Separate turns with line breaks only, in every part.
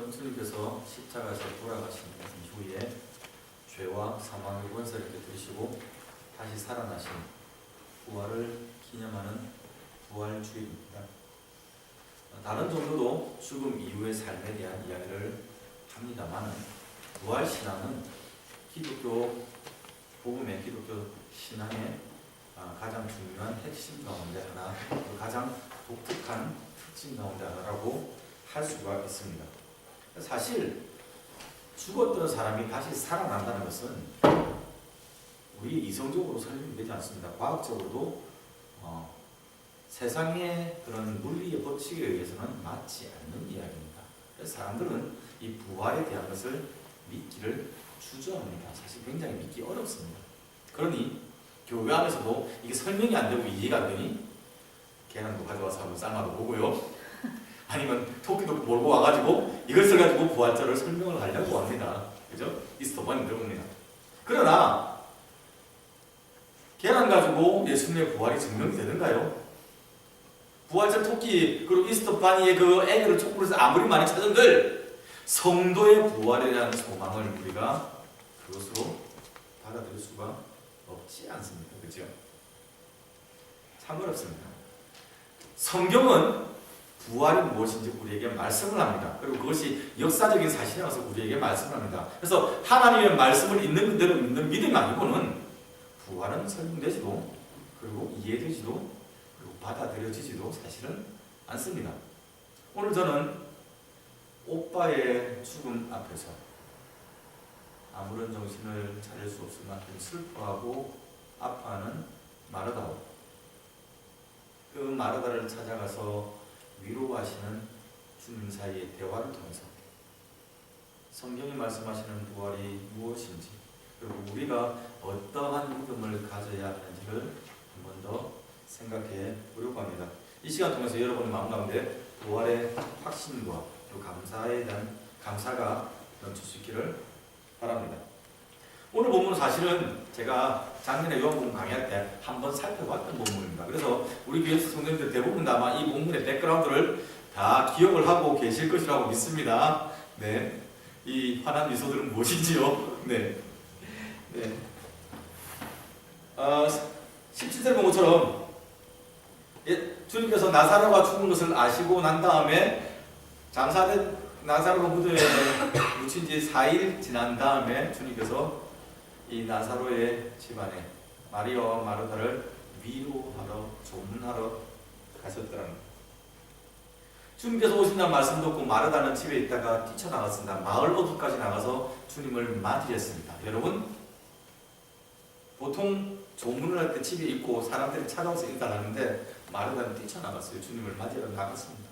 여러분, 주님께서 십자가에서 돌아가신 이후에 죄와 사망의 권세를 깨뜨리시고 다시 살아나신 부활을 기념하는 부활주일입니다. 다른 종교도 죽음 이후의 삶에 대한 이야기를 합니다만 부활신앙은 기독교 복음의 기독교 신앙의 가장 중요한 핵심 가운데 하나, 가장 독특한 특징 가운데 하나라고 할 수가 있습니다. 사실 죽었던 사람이 다시 살아난다는 것은 우리 이성적으로 설명이 되지 않습니다. 과학적으로도 세상의 그런 물리의 법칙에 의해서는 맞지 않는 이야기입니다. 그래서 사람들은 이 부활에 대한 것을 믿기를 주저합니다. 사실 굉장히 믿기 어렵습니다. 그러니 교회 안에서도 이게 설명이 안 되고 이해가 안 되니 계란도 가져와서 한번 삶아도 보고요. 아니면 토끼도 몰고 와가지고 이것을 가지고 부활절을 설명을 하려고 합니다. 그죠? 이스터 많이 들어봅니다. 그러나 계란 가지고 예수님의 부활이 증명이 되는가요? 부활절 토끼 그리고 이스터 바니의 그 애교를 촛불에서 아무리 많이 찾은들 성도의 부활에 대한 소망을 우리가 그것으로 받아들일 수가 없지 않습니까? 그죠? 참 어렵습니다. 성경은 부활이 무엇인지 우리에게 말씀을 합니다. 그리고 그것이 역사적인 사실이라서 우리에게 말씀을 합니다. 그래서 하나님의 말씀을 있는 그대로 믿는 믿음 아니고는 부활은 설명되지도 그리고 이해되지도 그리고 받아들여지지도 사실은 않습니다. 오늘 저는 오빠의 죽음 앞에서 아무런 정신을 차릴 수 없을 만큼 슬퍼하고 아파하는 마르다와 그 마르다를 찾아가서 위로하시는 주님 사이의 대화를 통해서 성경이 말씀하시는 부활이 무엇인지 그리고 우리가 어떠한 믿음을 가져야 하는지를 한 번 더 생각해 보려고 합니다. 이 시간 통해서 여러분의 마음 가운데 부활의 확신과 또 감사에 대한 감사가 넘칠 수 있기를 바랍니다. 오늘 본문은 사실은 제가 작년에 요한복음 강의할 때 한번 살펴봤던 본문입니다. 그래서 우리 교회 성도님들 대부분 아마 이 본문의 백그라운드를 다 기억을 하고 계실 것이라고 믿습니다. 네, 이 환한 미소들은 무엇인지요? 네, 17절 본 것처럼 주님께서 나사로가 죽은 것을 아시고 난 다음에 장사된 나사로 무덤에 묻힌 지 4일 지난 다음에 주님께서 이 나사로의 집안에 마리아와 마르다를 위로하러 조문하러 가셨더랍니다. 주님께서 오신다는 말씀 듣고 마르다는 집에 있다가 뛰쳐나갔습니다. 마을 어귀까지 나가서 주님을 맞이했습니다. 여러분, 보통 조문을 할 때 집에 있고 사람들이 찾아와서 인사를 하는데 마르다는 뛰쳐나갔어요. 주님을 맞이하러 나갔습니다.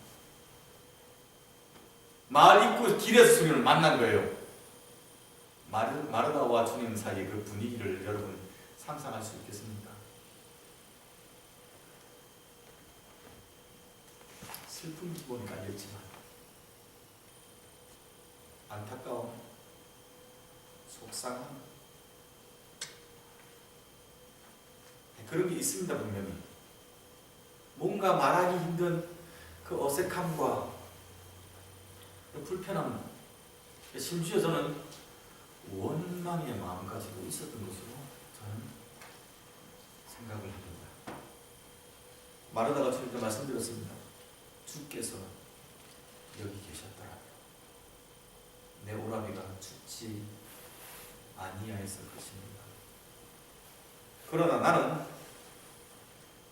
마을 입구 길에서 주님을 만난 거예요. 마르다와 주님 사이의 그 분위기를 여러분 상상할 수 있겠습니까? 슬픈 기분이 깔렸지만 안타까움, 속상함 그런 게 있습니다. 분명히 뭔가 말하기 힘든 그 어색함과 그 불편함, 심지어 저는 원망의 마음 가지고 있었던 것으로 저는 생각을 합니다. 마르다가 주님께 말씀드렸습니다. 주께서 여기 계셨더라. 내 오라비가 죽지 아니하였을 것입니다. 그러나 나는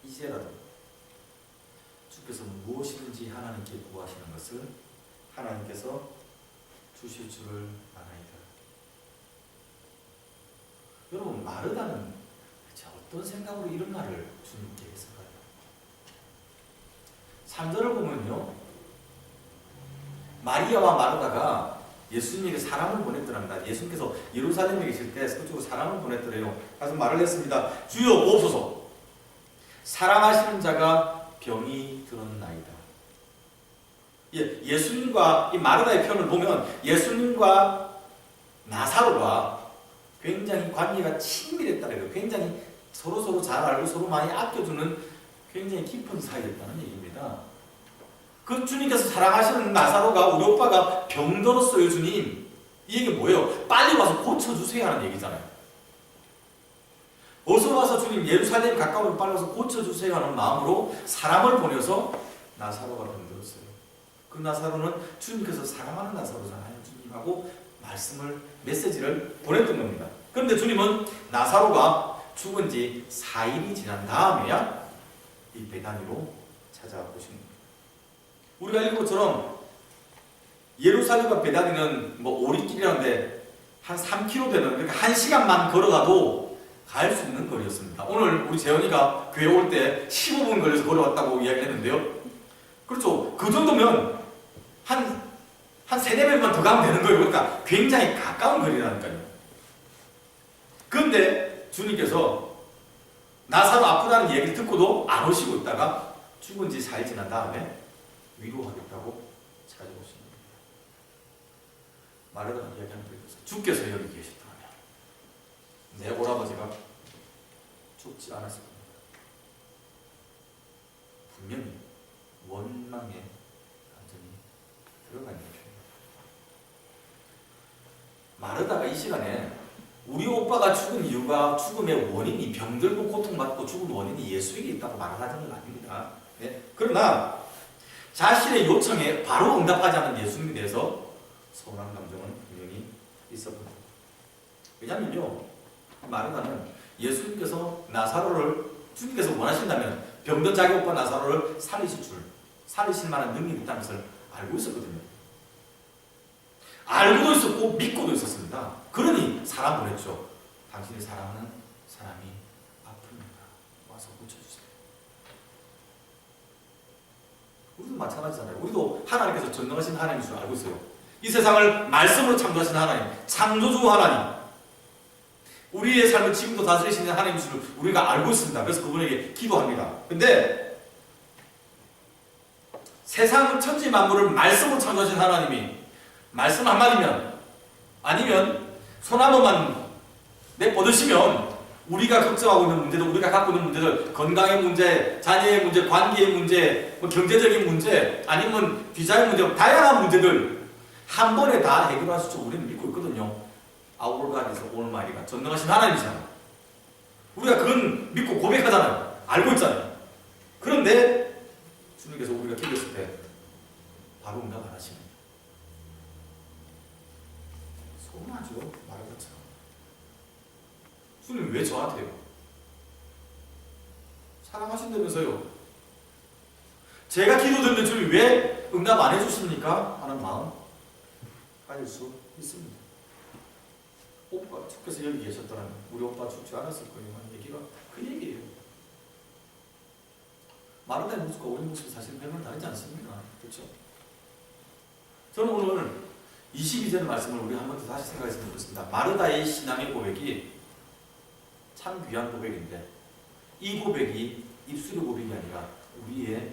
이제라도 주께서 무엇이든지 하나님께 구하시는 것을 하나님께서 주실 줄을 아나이다. 여러분, 마르다는 어떤 생각으로 이런 말을 주님께 했을까요? 3절을 보면요, 마리아와 마르다가 예수님에게 사람을 보냈더랍니다. 예수님께서 예루살렘에 계실 때 그쪽으로 사람을 보냈더래요. 그래서 말을 했습니다. 주여 보옵소서, 사랑하시는 자가 병이 들었나이다. 예수님과 이 마르다의 편을 보면 예수님과 나사로가 굉장히 관계가 친밀했다는 거예요. 굉장히 서로 잘 알고 서로 많이 아껴주는 굉장히 깊은 사이였다는 얘기입니다. 그 주님께서 사랑하시는 나사로가 우리 오빠가 병들었어요 주님. 이 얘기 뭐예요? 빨리 와서 고쳐주세요 하는 얘기잖아요. 어서 와서 주님 예루살렘 가까우면 빨리 와서 고쳐주세요 하는 마음으로 사람을 보내서 나사로가 병들었어요. 그 나사로는 주님께서 사랑하는 나사로잖아요 주님하고 메시지를 보냈던 겁니다. 그런데 주님은 나사로가 죽은 지 4일이 지난 다음에야 이 베다니로 찾아오신 겁니다. 우리가 읽은 것처럼 예루살렘과 베다니는 오리길이라는데 한 3km 되는, 그러니까 1시간만 걸어가도 갈 수 있는 거리였습니다. 오늘 우리 재현이가 교회 올 때 15분 걸려서 걸어왔다고 이야기했는데요. 그렇죠. 그 정도면 한 3-4배만 더 가면 되는 거예요. 그러니까 굉장히 가까운 거리라니까요. 그런데 주님께서 나사로 아프다는 얘기를 듣고도 안 오시고 있다가 죽은 지 4일 지난 다음에 위로하겠다고 찾아오십니다. 마르다가 이야기하는 데 있어요. 주께서 여기 계셨다면 내 오라버지가 죽지 않았을 겁니다. 분명히 원망에 완전히 들어가 있는 표현입니다. 마르다가 이 시간에 우리 오빠가 죽은 이유가 죽음의 원인이 병들고 고통받고 죽은 원인이 예수에게 있다고 말하는 건 아닙니다. 네? 그러나 자신의 요청에 바로 응답하지 않은 예수님에 대해서 서운한 감정은 분명히 있었습니다. 왜냐하면요, 마르다는 예수님께서 주님께서 원하신다면 병든 자기 오빠 나사로를 살리실 만한 능력이 있다는 것을 알고 있었거든요. 알고도 있었고 믿고도 있었습니다. 그러니 사람 보냈죠. 당신이 사랑하는 사람이 아픕니다. 와서 고쳐주세요. 우리도 마찬가지잖아요. 우리도 하나님께서 전능하신 하나님인 줄 알고 있어요. 이 세상을 말씀으로 창조하신 하나님, 창조주 하나님, 우리의 삶을 지금도 다스리시는 하나님인 줄 우리가 알고 있습니다. 그래서 그분에게 기도합니다. 근데 세상 천지 만물을 말씀으로 창조하신 하나님이 말씀 한마디면 아니면 손 한 번만 내뻗으시면 우리가 걱정하고 있는 문제들, 우리가 갖고 있는 문제들, 건강의 문제, 자녀의 문제, 관계의 문제, 경제적인 문제, 아니면 비자의 문제, 다양한 문제들 한 번에 다 해결할 수 있도록 우리는 믿고 있거든요. Our God is Almighty. 전능하신 하나님이잖아요. 우리가 그건 믿고 고백하잖아요. 알고 있잖아요. 그런데 주님께서 우리가 기도했을 때 바로 응답 안 하시네. 서운하죠. 말을 것처럼. 주님 왜 저한테요? 사랑하신다면서요. 제가 기도드는데 주님 왜 응답 안 해주십니까? 하는 마음 가질 수 있습니다. 오빠 주께서 여기 계셨더라면 우리 오빠 죽지 않았을 거예요 하는 얘기가 그 얘기예요. 마르다의 모습과 우리 모습이 사실 별반 다르지 않습니다. 그렇죠? 저는 오늘 22절 말씀을 우리 한 번 더 다시 생각했으면 좋겠습니다. 마르다의 신앙의 고백이 참 귀한 고백인데 이 고백이 입술의 고백이 아니라 우리의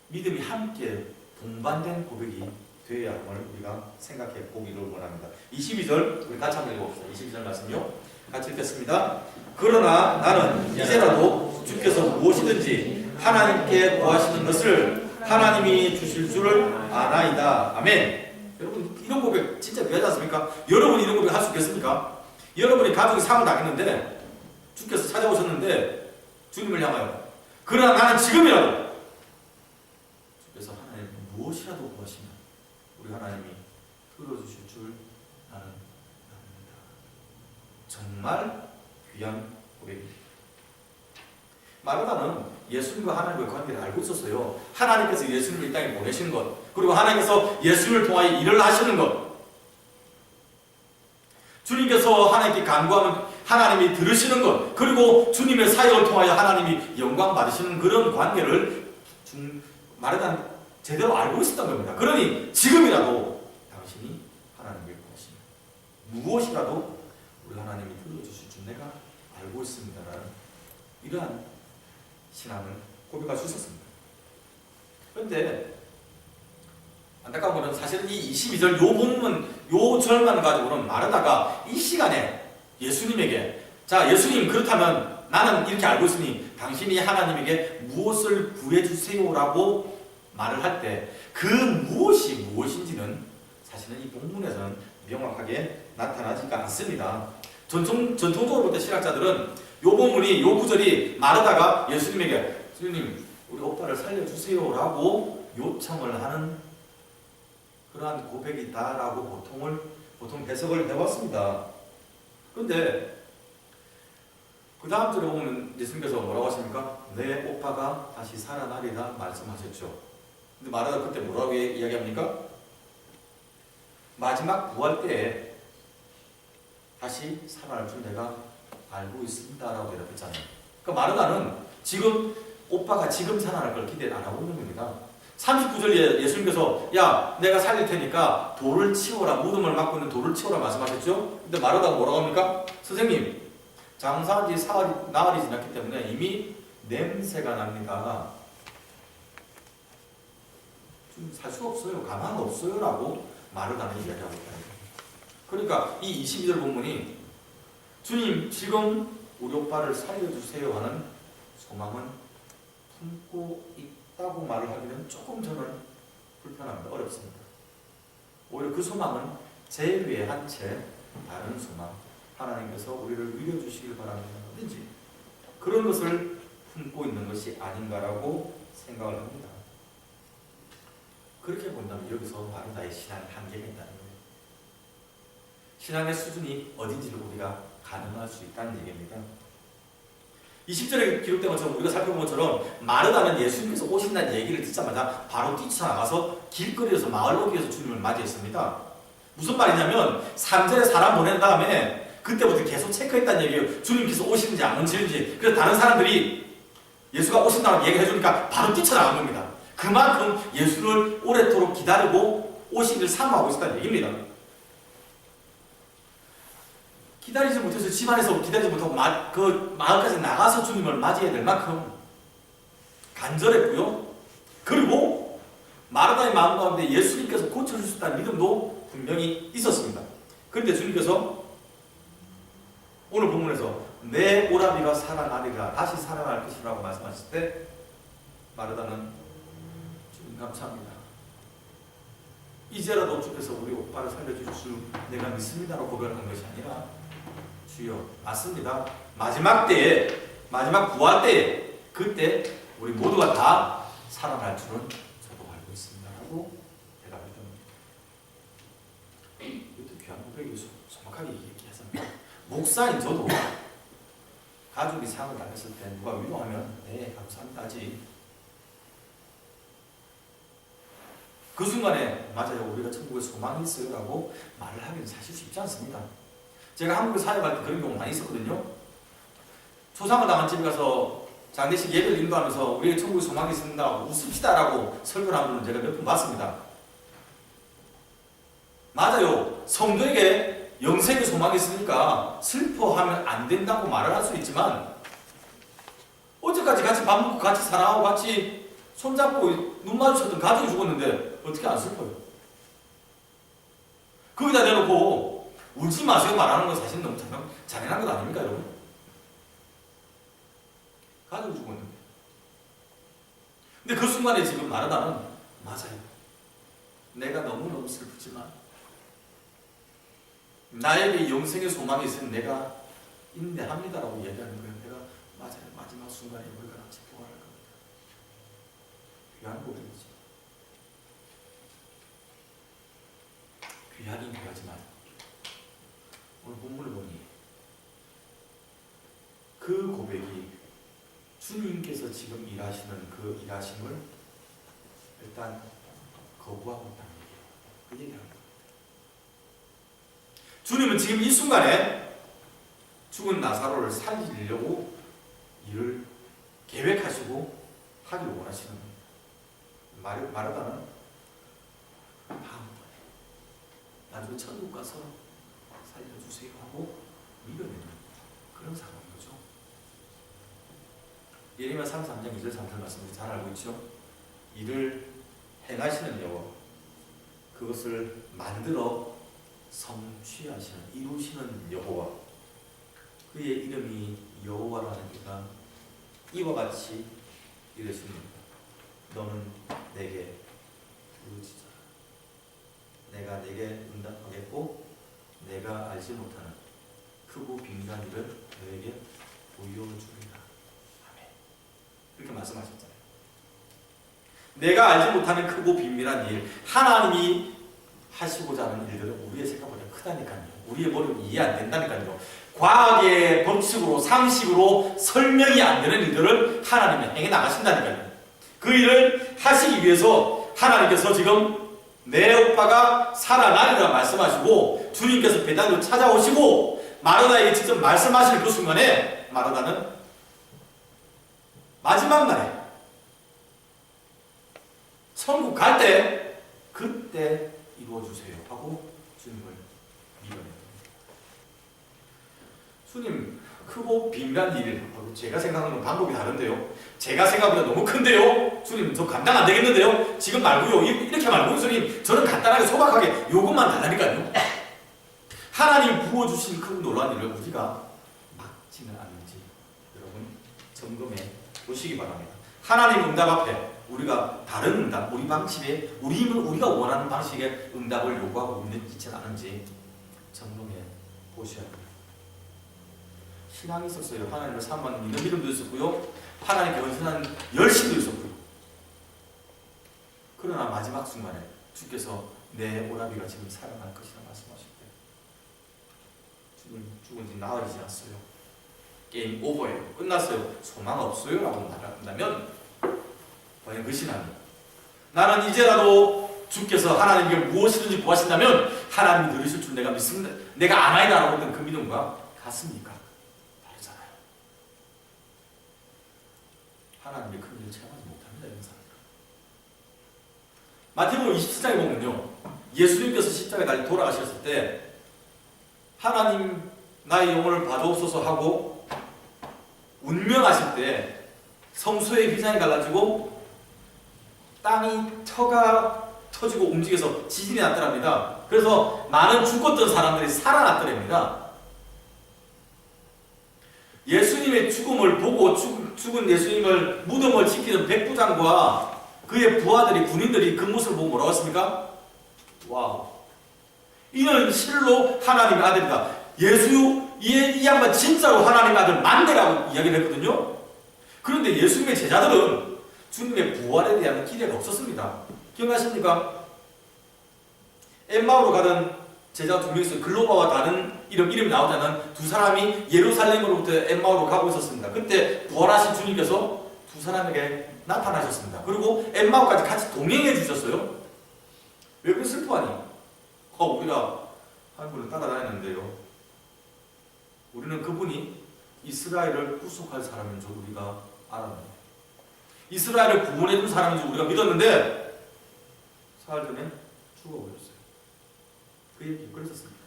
믿음이 함께 동반된 고백이 되어야 함을 우리가 생각해 보기를 원합니다. 22절 우리 같이 한번 읽어봅시다. 22절 말씀요. 같이 읽겠습니다. 그러나 나는 이제라도 주께서 무엇이든지 하나님께 구하시는 것을 하나님이 주실 줄을 아나이다. 아멘. 여러분 이런 고백 진짜 귀하지 않습니까? 여러분이 이런 고백 할 수 있겠습니까? 여러분이 가족이 상을 당했는데 주께서 찾아오셨는데 주님을 향하여 그러나 나는 지금이라도 주께서 하나님 무엇이라도 구하시면 우리 하나님이 들어주실 줄 나는 압니다. 정말 귀한 고백입니다. 마르다는 예수님과 하나님과의 관계를 알고 있었어요. 하나님께서 예수님을 이 땅에 보내신 것, 그리고 하나님께서 예수님을 통하여 일을 하시는 것, 주님께서 하나님께 간구하면 하나님이 들으시는 것, 그리고 주님의 사역을 통하여 하나님이 영광 받으시는 그런 관계를 마르다는 제대로 알고 있었던 겁니다. 그러니 지금이라도 당신이 하나님께 구하시면 무엇이라도 우리 하나님이 들어주실 줄 내가 알고 있습니다라는 이러한 신앙을 고백할 수 있었습니다. 그런데 안타까운 것은 사실은 이 22절 요 본문 요 절만 가지고는 마르다가 이 시간에 예수님에게 자 예수님 그렇다면 나는 이렇게 알고 있으니 당신이 하나님에게 무엇을 구해주세요라고 말을 할 때 그 무엇이 무엇인지는 사실은 이 본문에서는 명확하게 나타나지가 않습니다. 전통적으로 볼 때 신학자들은 요 본문이 요 구절이 마르다가 예수님에게 주님 우리 오빠를 살려주세요 라고 요청을 하는 그러한 고백이다라고 보통 해석을 해왔습니다. 그런데 그 다음 절에 보면 예수님께서 뭐라고 하십니까? 내 오빠가 다시 살아나리라 말씀하셨죠. 근데 마르다 그때 뭐라고 이야기합니까? 마지막 부활 때에 다시 살아날 줄 내가 알고 있습니다라고 대답했잖아요. 그러니까 마르다는 지금 오빠가 지금 살아날 걸 기대 안 하고 있는 겁니다. 39절에 예수님께서 야 내가 살릴 테니까 돌을 치워라, 무덤을 막고 있는 돌을 치워라 말씀하셨죠? 근데 마르다가 뭐라고 합니까? 선생님 장사한 지 나흘이 지났기 때문에 이미 냄새가 납니다. 좀 살 수 없어요. 가망 없어요 라고 마르다는 이야기하고 있다. 그러니까 이 22절 본문이 주님 지금 우리 오빠를 살려주세요 하는 소망은 품고 있다고 말을 하기는 조금 저는 불편합니다. 어렵습니다. 오히려 그 소망은 제외한 채 다른 소망, 하나님께서 우리를 위로주시길 바랍니다. 어딘지 그런 것을 품고 있는 것이 아닌가라고 생각을 합니다. 그렇게 본다면 여기서 마르다의 신앙의 한계가 있다는 거예요. 신앙의 수준이 어딘지를 우리가 가늠할 수 있다는 얘기입니다. 20절에 기록된 것처럼 우리가 살펴본 것처럼 마르다는 예수님께서 오신다는 얘기를 듣자마자 바로 뛰쳐나가서 길거리에서 마을로기에서 주님을 맞이했습니다. 무슨 말이냐면 3절에 사람 보낸 다음에 그때부터 계속 체크했다는 얘기예요. 주님께서 오시는지 안 오시는지. 그래서 다른 사람들이 예수가 오신다고 얘기해 주니까 바로 뛰쳐나간 겁니다. 그만큼 예수를 오래도록 기다리고 오시기를 사모하고 있었다는 얘기입니다. 기다리지 못해서 집안에서 기다리지 못하고 그 마을까지 나가서 주님을 맞이해야 될 만큼 간절했고요. 그리고 마르다의 마음 가운데 예수님께서 고쳐줄 수 있다는 믿음도 분명히 있었습니다. 그런데 주님께서 오늘 본문에서 내 오라비가 살아나리라, 다시 살아날 것이라고 말씀하실 때 마르다는 주님 감사합니다. 이제라도 주께서 우리 오빠를 살려주실 줄 내가 믿습니다라고 고백한 것이 아니라 주여 맞습니다. 마지막 때에, 마지막 부활 때에, 그때 우리 모두가 다 살아날 줄은 저도 알고 있습니다 라고 대답을 줍니다. 이것도 귀한 고백이 정확하게 얘기했습니다. 목사인 저도 가족이 상을 당했을 때 누가 위로하면 네 감사합니다 하지, 그 순간에 맞아요 우리가 천국에 소망이 있어요 라고 말을 하기는 사실 쉽지 않습니다. 제가 한국에 사역할 때 그런 경우 많이 있었거든요. 초상을 당한 집에 가서 장례식 예배를 인도하면서 우리에게 천국에 소망이 있습니다 웃읍시다 라고 설교를 하는 분을 제가 몇 번 봤습니다. 맞아요. 성도에게 영생의 소망이 있으니까 슬퍼하면 안 된다고 말을 할 수 있지만 어제까지 같이 밥 먹고 같이 사랑하고 같이 손잡고 눈 마주쳤던 가족이 죽었는데 어떻게 안 슬퍼요? 거기다 대놓고 울지 마세요 말하는 건 사실 너무 잔인한 것 아닙니까 여러분? 가족이 죽었는데. 근데 그 순간에 지금 마르다는 맞아요. 내가 너무너무 슬프지만 나에게 영생의 소망이 있으면 내가 인내합니다라고 얘기하는 거예요. 내가 맞아요. 마지막 순간에 우리가 같이 부활할 겁니다. 귀한 고백이지. 귀하긴 귀하지만 오늘 본문을 보니 그 고백이 주님께서 지금 일하시는 그 일하심을 일단 거부하고 있다는 얘기예요. 그 얘기하는 거예요. 주님은 지금 이 순간에 죽은 나사로를 살리려고 일을 계획하시고 하길 원하시는 거예요. 마르다는 다음번에 나중에 천국 가서 살려주세요 하고 밀어내는 그런 상황인 거죠. 예레미야 33장 2절 3절 말씀을 잘 알고 있죠. 이를 행하시는 여호와, 그것을 만들어 성취하시는, 이루시는 여호와, 그의 이름이 여호와라는 이가 이와 같이 이르십니다. 너는 내게 부르짖어라. 내가 내게 응답하겠고 내가 알지 못하는 크고 빈곤한 일을 너에게 보여주리라. 아멘. 이렇게 말씀하셨잖아요. 내가 알지 못하는 크고 비밀한 일, 하나님이 하시고자 하는 일들은 우리의 생각보다 크다니까요. 우리의 머리로 이해 안 된다니까요. 과학의 법칙으로 상식으로 설명이 안 되는 일들을 하나님이 행해 나가신다니까요. 그 일을 하시기 위해서 하나님께서 지금 내 오빠가 살아나리라 말씀하시고 주님께서 베단으로 찾아오시고 마르다에게 직접 말씀하시는 그 순간에 마르다는 마지막 날에 천국 갈 때 그때 이루어주세요 하고 주님을 믿어내요. 주님, 크고 빈밀한 일, 제가 생각하는 방법이 다른데요. 제가 생각보다 너무 큰데요. 주님, 저 감당 안 되겠는데요. 지금 말고요. 이렇게 말고요. 주님, 저는 간단하게 소박하게 요것만 달라니까요. 하나님 부어주신 큰 놀라운 일을 우리가 막지는 않는지 여러분 점검해 보시기 바랍니다. 하나님 응답 앞에 우리가 다른 응답, 우리 방식에 우리가 원하는 방식의 응답을 요구하고 있지 않은지 점검해 보셔야 합니다. 신앙이 있었어요. 하나님을 사모하는 믿는 믿음도 있었고요. 하나님께 헌신하는 열심도 있었고요. 그러나 마지막 순간에 주께서 내 오라비가 지금 살아날 것이라 말씀하실 때 주님 죽은 지 나흘이 지났어요. 게임 오버예요. 끝났어요. 소망 없어요 라고 말한다면 과연 그 신앙이 나는 이제라도 주께서 하나님께 무엇이든지 구하신다면 하나님이 들으실 줄 내가 믿습니다. 내가 아나이다 라고 했던 그 믿음과 같습니까? 다르잖아요. 하나님의 큰 일을 체험하지 못합니다. 이런 사람들. 마태복음 27장에 보면요. 예수님께서 십자가에 달려 돌아가셨을 때 하나님 나의 영혼을 봐주옵소서 하고 운명하실 때 성소의 휘장이 갈라지고 땅이 터지고 움직여서 지진이 났더랍니다. 그래서 많은 죽었던 사람들이 살아났더랍니다. 예수님의 죽음을 보고 죽은 예수님을 무덤을 지키던 백부장과 그의 부하들이 군인들이 그 모습을 보고 뭐라고 했습니까? 와우, 이는 실로 하나님의 아들이다. 이 양반 진짜로 하나님의 아들 맞네라고 이야기를 했거든요. 그런데 예수님의 제자들은 주님의 부활에 대한 기대가 없었습니다. 기억나십니까? 엠마오로 가던 제자 두 명이 있어요. 글로바와 다른 이름이 나오지 않은 두 사람이 예루살렘으로부터 엠마오로 가고 있었습니다. 그때 부활하신 주님께서 두 사람에게 나타나셨습니다. 그리고 엠마오까지 같이 동행해 주셨어요. 왜 그렇게 슬퍼하니? 우리가 한 분을 따라다녔는데요. 우리는 그분이 이스라엘을 구속할 사람인 줄 우리가 알았는데 이스라엘을 구원해 준 사람인 줄 우리가 믿었는데 사흘 전에 죽어버렸어요. 그 얘기 그랬었습니다.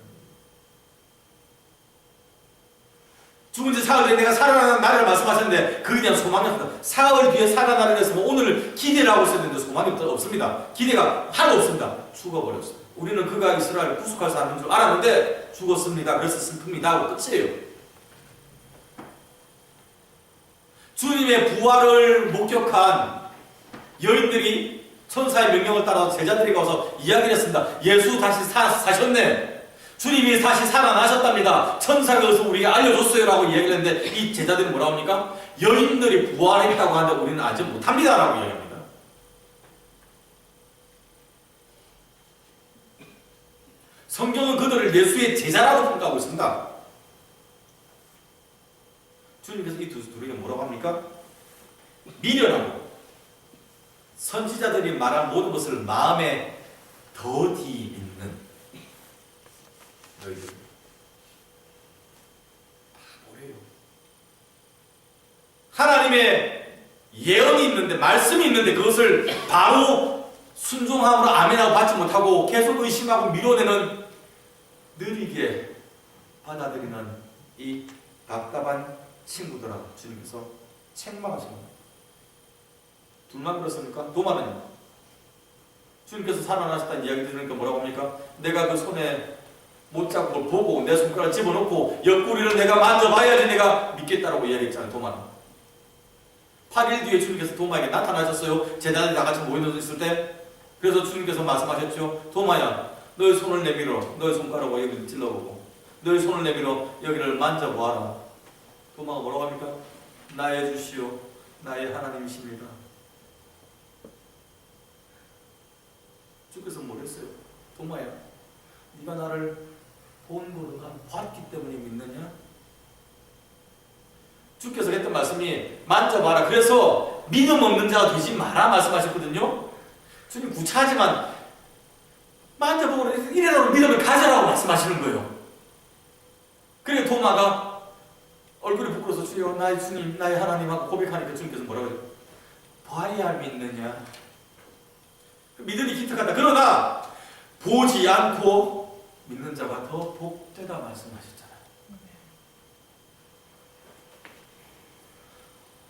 죽은 지 사흘 전에 내가 살아나는 날을 말씀하셨는데 그에 대한 소망이 없다. 사흘 뒤에 살아나는 했으면 오늘 기대를 하고 있었는데 소망이 없습니다. 기대가 하나도 없습니다. 죽어버렸어요. 우리는 그가 이스라엘을 구속할 사람인 줄 알았는데 죽었습니다. 그래서 슬픕니다 하고 끝이에요. 주님의 부활을 목격한 여인들이 천사의 명령을 따라 제자들이 가서 이야기를 했습니다. 예수 다시 사셨네. 주님이 다시 살아나셨답니다. 천사가 가서 우리에게 알려줬어요 라고 이야기를 했는데 이 제자들이 뭐라고 합니까? 여인들이 부활했다고 하는데 우리는 알지 못합니다 라고 이야기합니다. 성경은 그들을 예수의 제자라고 평가하고 있습니다. 주님께서 이 둘에게 뭐라고 합니까? 미련하고 선지자들이 말한 모든 것을 마음에 더디 믿는 너희들 바보래요. 하나님의 예언이 있는데 말씀이 있는데 그것을 바로 순종함으로 아멘하고 받지 못하고 계속 의심하고 밀어내는 느리게 받아들이는 이 답답한 친구들아 주님께서 책망하십니다. 둘만 그렇습니까? 도마는요. 주님께서 살아나셨다는 이야기 들으니까 뭐라고 합니까? 내가 그 손에 못 잡고 걸 보고 내 손가락을 집어넣고 옆구리를 내가 만져봐야지 내가 믿겠다라고 이야기했잖아요. 도마는. 8일 뒤에 주님께서 도마에게 나타나셨어요. 제자들이 다 같이 모여 있을 때. 그래서 주님께서 말씀하셨죠. 도마야, 너의 손을 내밀어. 너의 손가락으로 여기를 찔러보고 너의 손을 내밀어 여기를 만져보아라. 도마가 뭐라고 합니까? 나의 주시오, 나의 하나님이십니다. 주께서 뭐랬어요? 도마야, 네가 나를 본보로만 봤기 때문에 믿느냐? 주께서 했던 말씀이 만져봐라. 그래서 믿음 없는 자가 되지 마라 말씀하셨거든요. 주님 구차하지만 만져보고 이래라도 믿음을 가져라고 말씀하시는 거예요. 그래 도마가 얼굴이 부끄러워서 주여 나의 주님 나의 하나님 하고 고백하니까 주님께서 뭐라고 해요? 봐야 믿느냐? 믿음이 기특하다. 그러나 보지 않고 믿는 자가 더 복되다 말씀하셨잖아요.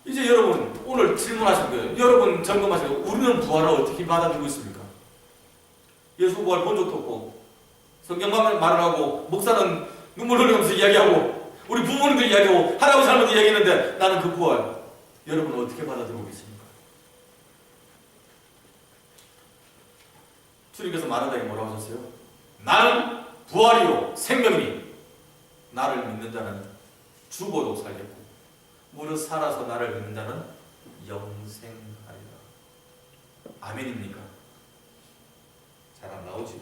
이제 여러분 오늘 질문하신 거예요. 여러분 점검하세요. 우리는 부활을 어떻게 받아들이고 있습니까? 예수 부활 본 적도 없고 성경만 말을 하고 목사는 눈물 흘리면서 이야기하고 우리 부모님들 이야기하고 할아버지 할머니 이야기했는데 나는 그 부활 여러분 어떻게 받아들이고 계십니까? 주님께서 말하다가 뭐라고 하셨어요? 나는 부활이요 생명이니 나를 믿는 자는 죽어도 살겠고 무릇 살아서 나를 믿는 자는 영생하리라. 아멘입니까? 잘 안 나오지?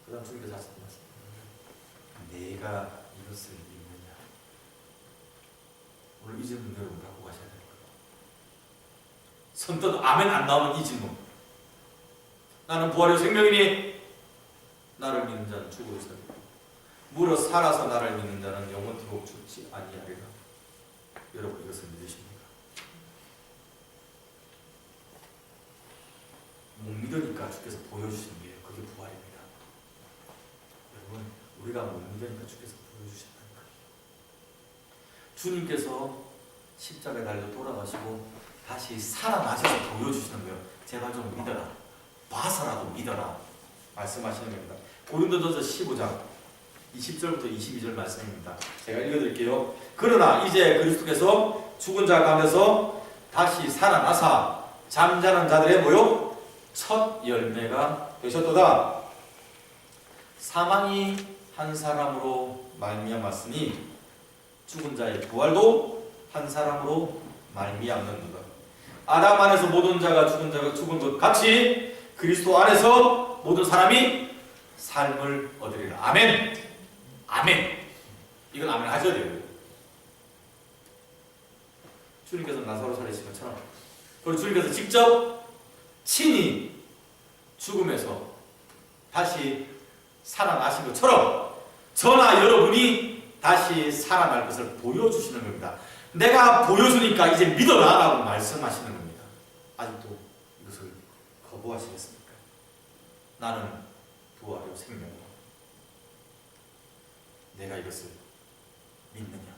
그 다음 주님께서 하셨던 말씀, 내가 이것을 믿느냐? 오늘 이 질문 여러분 갖고 가셔야 돼요. 선뜻 아멘 안 나오는 이 질문. 나는 부활의 생명이니 나를 믿는 자는 죽어도 살겠고 무릇 살아서 나를 믿는 자는 영원토록 죽지 아니하리라. 여러분 이것을 믿으십니까? 못 믿으니까 주께서 보여주신 게 그게 부활입니다. 여러분 우리가 못 믿으니까 주께서 보여주셨다니까. 주님께서 십자가에 달려 돌아가시고 다시 살아나셔서 보여주시는 거예요. 제발 좀 믿어라. 봐서라도 믿어라. 말씀하시는 겁니다. 고린도전서 15장 20절부터 22절 말씀입니다. 제가 읽어드릴게요. 그러나 이제 그리스도께서 죽은 자 가운데서 다시 살아나사 잠자는 자들의 뭐요? 첫 열매가 되셨도다. 사망이 한 사람으로 말미암았으니 죽은 자의 부활도 한 사람으로 말미암는도다. 아담 안에서 모든 자가 죽은 것 같이 그리스도 안에서 모든 사람이 삶을 얻으리라. 아멘. 아멘. 이건 아멘 하셔야 돼요. 주님께서 나사로 살리신 것처럼 그리고 주님께서 직접 친히 죽음에서 다시 살아나신 것처럼 저나 여러분이 다시 살아날 것을 보여주시는 겁니다. 내가 보여주니까 이제 믿어라 라고 말씀하시는 겁니다. 아직도 이것을 거부하시겠습니까? 나는 부활이요 생명이요. 내가 이것을 믿느냐?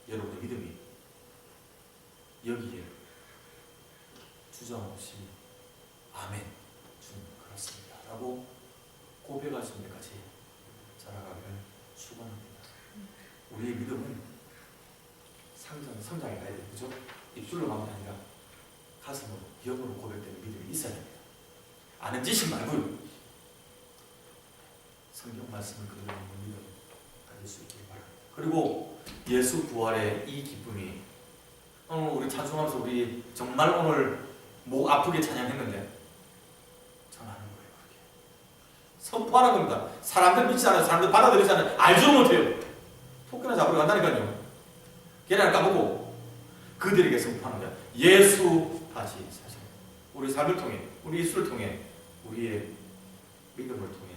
여러분의 믿음이 여기에 주저없이 아멘 주님 그렇습니다 라고 고백하시는 데까지 자라가기를 축원합니다. 우리의 믿음은 성장해 가야 돼요. 그죠? 입술로 나오는 게 아니라 가슴으로 영으로 고백되는 믿음이 있어야 됩니다. 아는 지식 말고요. 성경 말씀을 그대로 믿음 가질 수 있길 바랍니다. 그리고 예수 부활의 이 기쁨이 우리 찬송하면서 우리 정말 오늘 목 아프게 찬양했는데 전하는 거예요. 그렇게 선포하는 겁니다. 사람들 믿지 않아요. 사람들 받아들이지 않아요. 알지도 못해요. 토끼나 잡으러 간다니까요. 계란을 까보고 그들에게 선포하는 거야. 예수 다시 사실 우리 삶을 통해 우리 입술을 통해 우리의 믿음을 통해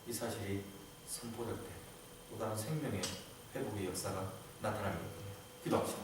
이 사실이 선포될 때 또 다른 생명의 회복의 역사가 나타나는 겁니다. 기도합시다.